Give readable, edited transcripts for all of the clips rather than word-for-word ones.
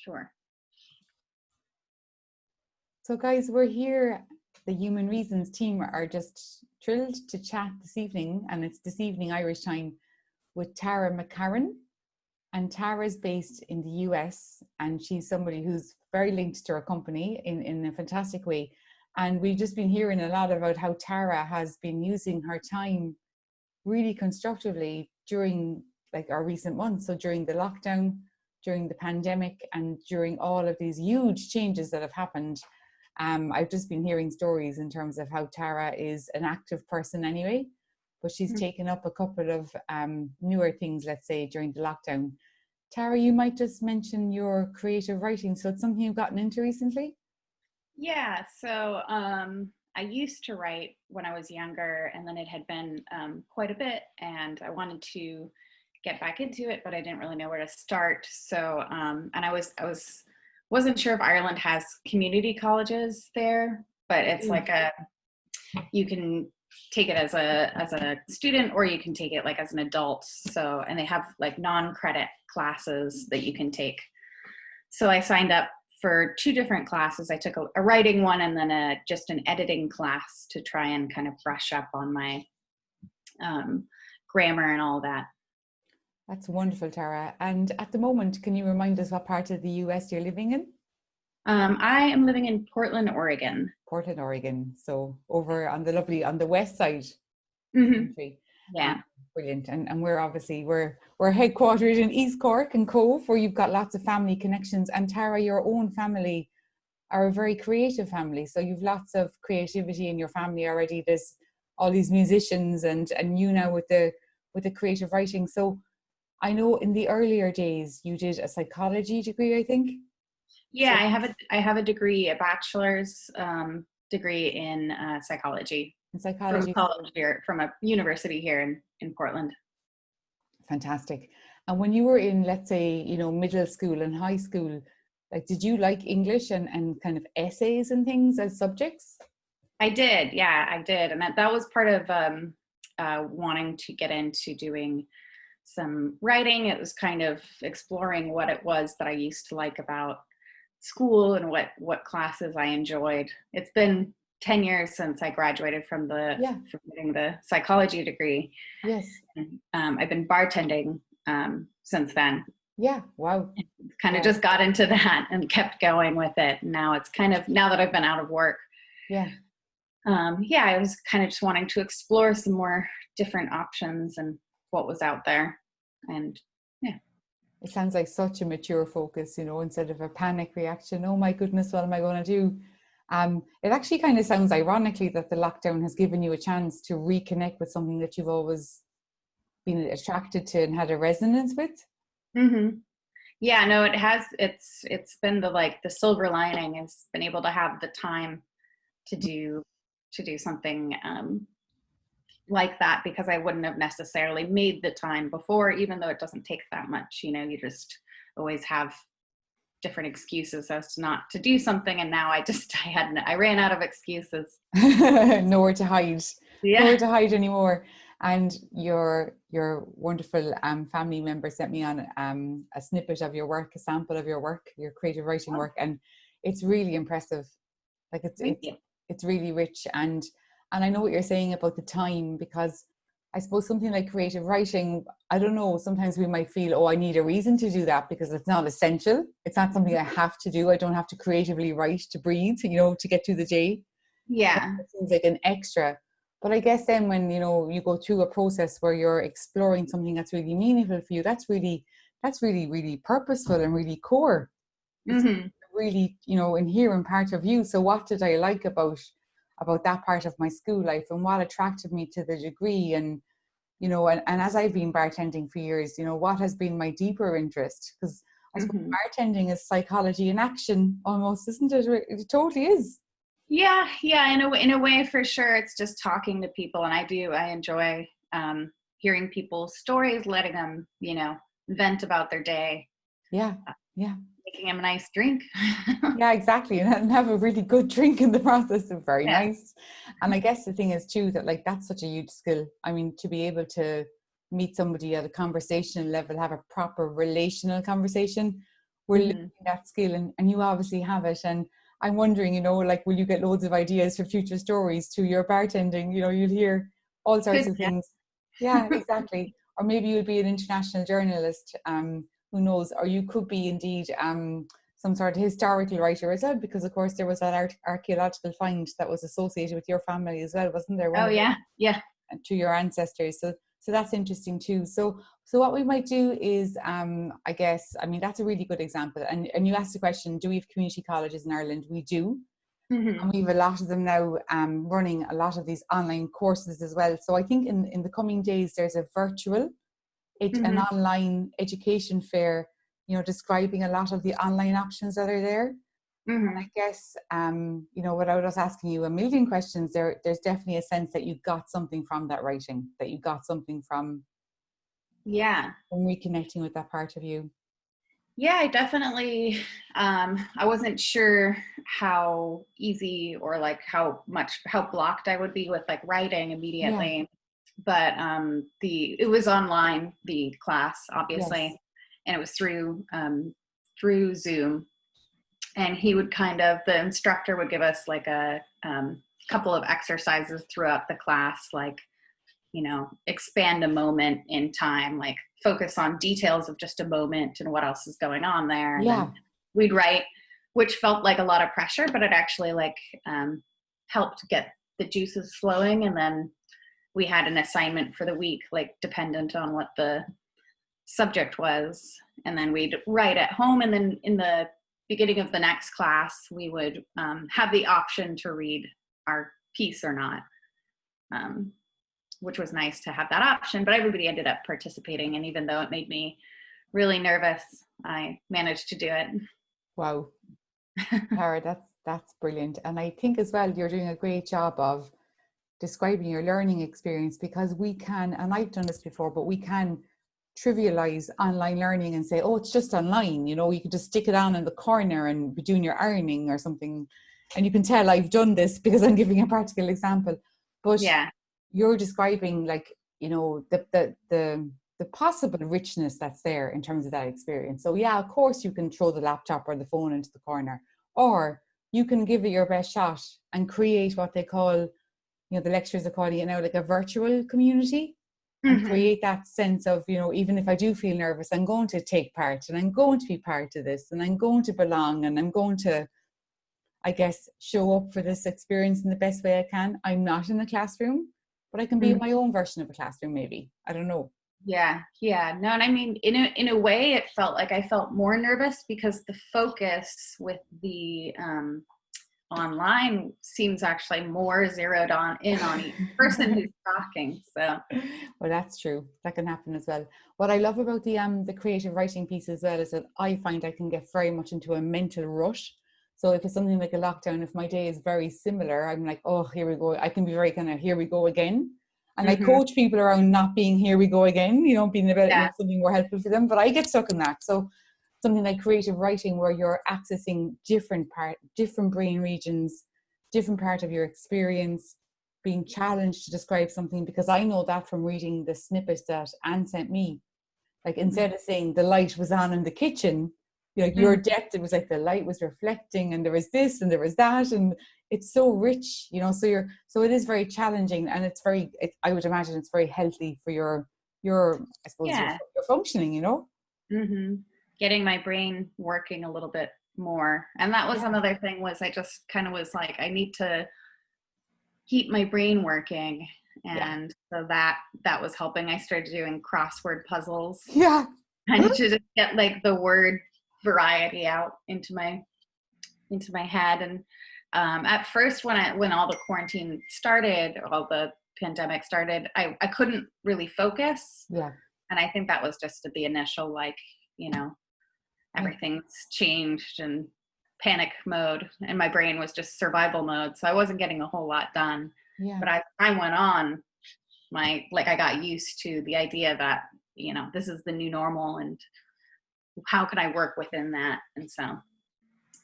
Sure. So guys, we're here. The Human Reasons team are just thrilled to chat this evening, and it's this evening Irish time, with Tara McCarron. And Tara's based in the US, and she's somebody who's very linked to our company in a fantastic way. And we've just been hearing a lot about how Tara has been using her time really constructively during like our recent months. So during the lockdown, during the pandemic, and during all of these huge changes that have happened. I've just been hearing stories in terms of how Tara is an active person anyway, but she's taken up a couple of newer things, let's say, during the lockdown. Tara, you might just mention your creative writing. So it's something you've gotten into recently? Yeah, so I used to write when I was younger, and then it had been quite a bit, and I wanted to get back into it, but I didn't really know where to start. So, and I wasn't sure if Ireland has community colleges there, but it's like you can take it as a student, or you can take it like as an adult. So, and they have like non-credit classes that you can take. So I signed up for 2 different classes. I took a writing one, and then just an editing class to try and kind of brush up on my grammar and all that. That's wonderful, Tara. And at the moment, can you remind us what part of the US you're living in? I am living in Portland, Oregon. Portland, Oregon. So over on the west side. Mm-hmm. Yeah. Brilliant. And we're obviously, we're headquartered in East Cork and Cove, where you've got lots of family connections. And Tara, your own family are a very creative family. So you've lots of creativity in your family already. There's all these musicians and you now with the creative writing. So I know in the earlier days you did a psychology degree, I think. Yeah, I have a degree, a bachelor's degree in psychology. In psychology. From college here, from a university here in Portland. Fantastic. And when you were in, let's say, middle school and high school, like, did you like English and kind of essays and things as subjects? I did, yeah, I did. And that was part of wanting to get into doing some writing. It was kind of exploring what it was that I used to like about school and what classes I enjoyed. It's been 10 years since I graduated from getting the psychology degree. Yes. And, I've been bartending since then. Yeah. Wow. Kind of just got into that and kept going with it. Now it's kind of, now that I've been out of work. Yeah. I was kind of just wanting to explore some more different options and what was out there. And yeah. It sounds like such a mature focus, instead of a panic reaction. Oh my goodness, what am I going to do? It actually kind of sounds ironically that the lockdown has given you a chance to reconnect with something that you've always been attracted to and had a resonance with. Mm-hmm. Yeah, no, it has. It's been the silver lining has been able to have the time to do something like that, because I wouldn't have necessarily made the time before, even though it doesn't take that much. You just always have different excuses as to not to do something, and now I ran out of excuses. Nowhere to hide. Yeah. Nowhere to hide anymore. And your wonderful family member sent me on a snippet of your work, a sample of your work, your creative writing work, and it's really impressive. Like it's really rich, and I know what you're saying about the time, because I suppose something like creative writing, I don't know, sometimes we might feel, oh, I need a reason to do that because it's not essential. It's not something I have to do. I don't have to creatively write to breathe, to get through the day. Yeah. It seems like an extra. But I guess then when, you go through a process where you're exploring something that's really meaningful for you, that's really, really purposeful and really core. It's really, inherent part of you. So what did I like about that part of my school life, and what attracted me to the degree, and as I've been bartending for years, what has been my deeper interest, because I suppose bartending is psychology in action almost, isn't it? It totally is. Yeah, in a way, for sure. It's just talking to people, and I enjoy hearing people's stories, letting them vent about their day. Yeah. Making them a nice drink. Yeah, exactly. And have a really good drink in the process. Of very nice. And I guess the thing is too, that that's such a huge skill. I mean, to be able to meet somebody at a conversational level, have a proper relational conversation we're losing Mhm. that skill, and you obviously have it. And I'm wondering, like, will you get loads of ideas for future stories to your bartending? You'll hear all sorts Could of things. Yeah, exactly. Or maybe you'll be an international journalist, who knows? Or you could be indeed some sort of historical writer as well, because of course there was that archaeological find that was associated with your family as well, wasn't there? One Oh of the, yeah, yeah. to your ancestors. So that's interesting too. So what we might do is, I guess, I mean, that's a really good example. And you asked the question, do we have community colleges in Ireland? We do. Hmm. And we have a lot of them now, running a lot of these online courses as well. So I think in the coming days, there's a virtual, an Hmm. online education fair, describing a lot of the online options that are there. I Hmm. guess, without us asking you a million questions, there's definitely a sense that you got something from that writing, that you got something Yeah. from reconnecting with that part of you. Yeah, I definitely, I wasn't sure how easy or like how blocked I would be with like writing Yeah. immediately. But it was online, the class, Yes. obviously, and it was through Zoom. And the instructor would give us like a couple of exercises throughout the class, like, expand a moment in time, like focus on details of just a moment and what else is going on there. And Yeah. then we'd write, which felt like a lot of pressure, but it actually like helped get the juices flowing. And then we had an assignment for the week, like dependent on what the subject was. And then we'd write at home. And then in the beginning of the next class, we would have the option to read our piece or not. Which was nice to have that option, but everybody ended up participating. And even though it made me really nervous, I managed to do it. Wow. Tara, that's brilliant. And I think as well, you're doing a great job of describing your learning experience, because we can, and I've done this before, but we can trivialize online learning and say, oh, it's just online, you could just stick it on in the corner and be doing your ironing or something. And you can tell I've done this because I'm giving a practical example. But Yeah. you're describing, like, the possible richness that's there in terms of that experience. So yeah, of course you can throw the laptop or the phone into the corner, or you can give it your best shot and create what they call, the lecturers are calling it now, like a virtual community, and Mm-hmm. create that sense of, even if I do feel nervous, I'm going to take part, and I'm going to be part of this, and I'm going to belong, and I'm going to, I guess, show up for this experience in the best way I can. I'm not in a classroom, but I can be Mm-hmm. my own version of a classroom, maybe. I don't know. Yeah. Yeah. No, and I mean, in a way, it felt like I felt more nervous because the focus with the online seems actually more zeroed in on each person who's talking. So Well, that's true. That can happen as well. What I love about the creative writing piece as well is that I find I can get very much into a mental rush. So if it's something like a lockdown, if my day is very similar, I'm like, oh, here we go. I can be very kind of here we go again. And I mm-hmm. coach people around not being here we go again, being a bit, Yeah. something more helpful for them. But I get stuck in that. So something like creative writing, where you're accessing different brain regions, different part of your experience, being challenged to describe something, because I know that from reading the snippet that Anne sent me. Like, instead of saying the light was on in the kitchen, your Mm-hmm. depth, it was like the light was reflecting, and there was this and there was that, and it's so rich, so it is very challenging, and I would imagine it's very healthy for your I suppose Yeah. your functioning. Mm-hmm. Getting my brain working a little bit more. And that was Yeah, another thing, was I just kind of was like, I need to keep my brain working. yeah, And so that was helping. I started doing crossword puzzles, yeah, kind of to just get like the word variety out into my head. And at first, when all the quarantine started, all the pandemic started, I couldn't really focus. yeah, And I think that was just the initial, like, you know, yeah, everything's changed and panic mode, and my brain was just survival mode, so I wasn't getting a whole lot done. yeah. But as time went on, I got used to the idea that, this is the new normal, and how can I work within that. And so my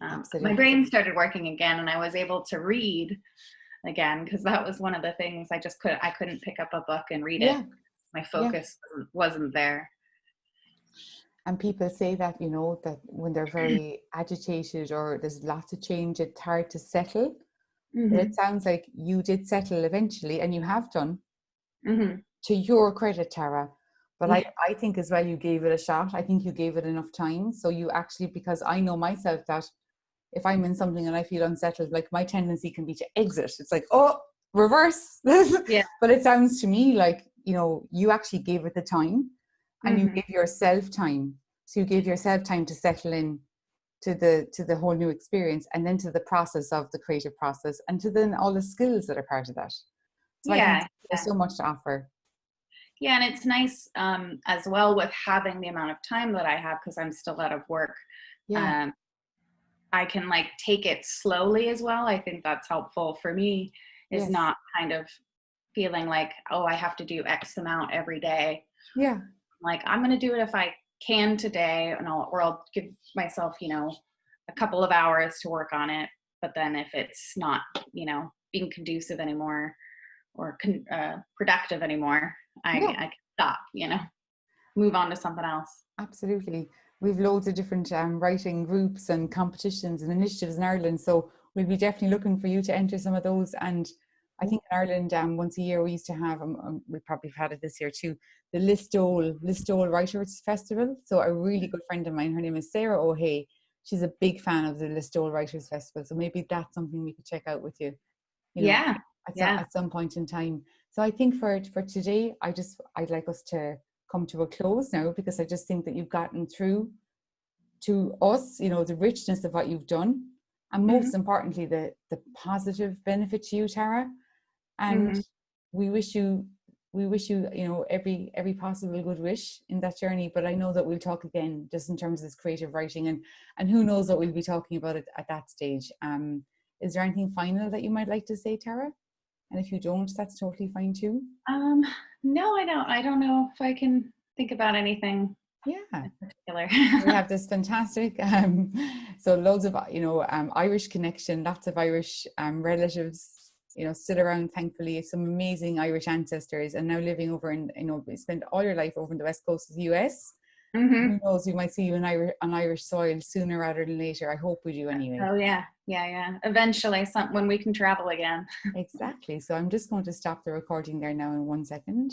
Absolutely. brain started working again, and I was able to read again, because that was one of the things. I couldn't pick up a book and read it. Yeah, My yeah. focus wasn't there. And people say that, you know, that when they're very agitated or there's lots of change, it's hard to settle. But it Hmm. sounds like you did settle eventually, and you have done, Hmm. to your credit, Tara. But Yeah. I think as well you gave it a shot. I think you gave it enough time. So you actually, because I know myself that if I'm in something and I feel unsettled, like my tendency can be to exit. It's like, oh, reverse. Yeah. But it sounds to me like, you know, you actually gave it the time, and you Hmm. gave yourself time. So you gave yourself time to settle in to the whole new experience, and then to the process of the creative process, and to then all the skills that are part of that. So I think Yeah. there's so much to offer. Yeah, and it's nice as well with having the amount of time that I have because I'm still out of work. Yeah. Um, I can like take it slowly as well. I think that's helpful for me, is Yes. not kind of feeling like, oh, I have to do X amount every day. Yeah. Like, I'm going to do it if I can today, and I'll give myself, a couple of hours to work on it. But then if it's not, being conducive anymore or productive anymore, I Yeah. can stop, move on to something else. Absolutely. We've loads of different writing groups and competitions and initiatives in Ireland. So we'll be definitely looking for you to enter some of those. And I think in Ireland, once a year we used to have, we probably have had it this year too, the Listowel Writers Festival. So a really good friend of mine, her name is Sarah O'Hay. She's a big fan of the Listowel Writers Festival. So maybe that's something we could check out with you, you know, Yeah. Yeah. at some point in time. So I think for today, I'd like us to come to a close now, because I just think that you've gotten through to us, you know, the richness of what you've done, and Hmm. most importantly, the positive benefit to you, Tara. And Hmm. we wish you you know, every possible good wish in that journey. But I know that we'll talk again just in terms of this creative writing, and who knows what we'll be talking about it at that stage. Is there anything final that you might like to say, Tara? And if you don't, that's totally fine too. Um, no, I don't. I don't know if I can think about anything Yeah. in particular. We have this fantastic, so loads of, you know, Irish connection, lots of Irish relatives, you know, still around, thankfully, some amazing Irish ancestors, and now living over in, you know, you spent all your life over in the west coast of the US. Hmm. Who knows, we might see you in on Irish soil sooner rather than later. I hope we do anyway. Oh yeah, yeah, yeah. Eventually, when we can travel again. Exactly. So I'm just going to stop the recording there now in 1 second.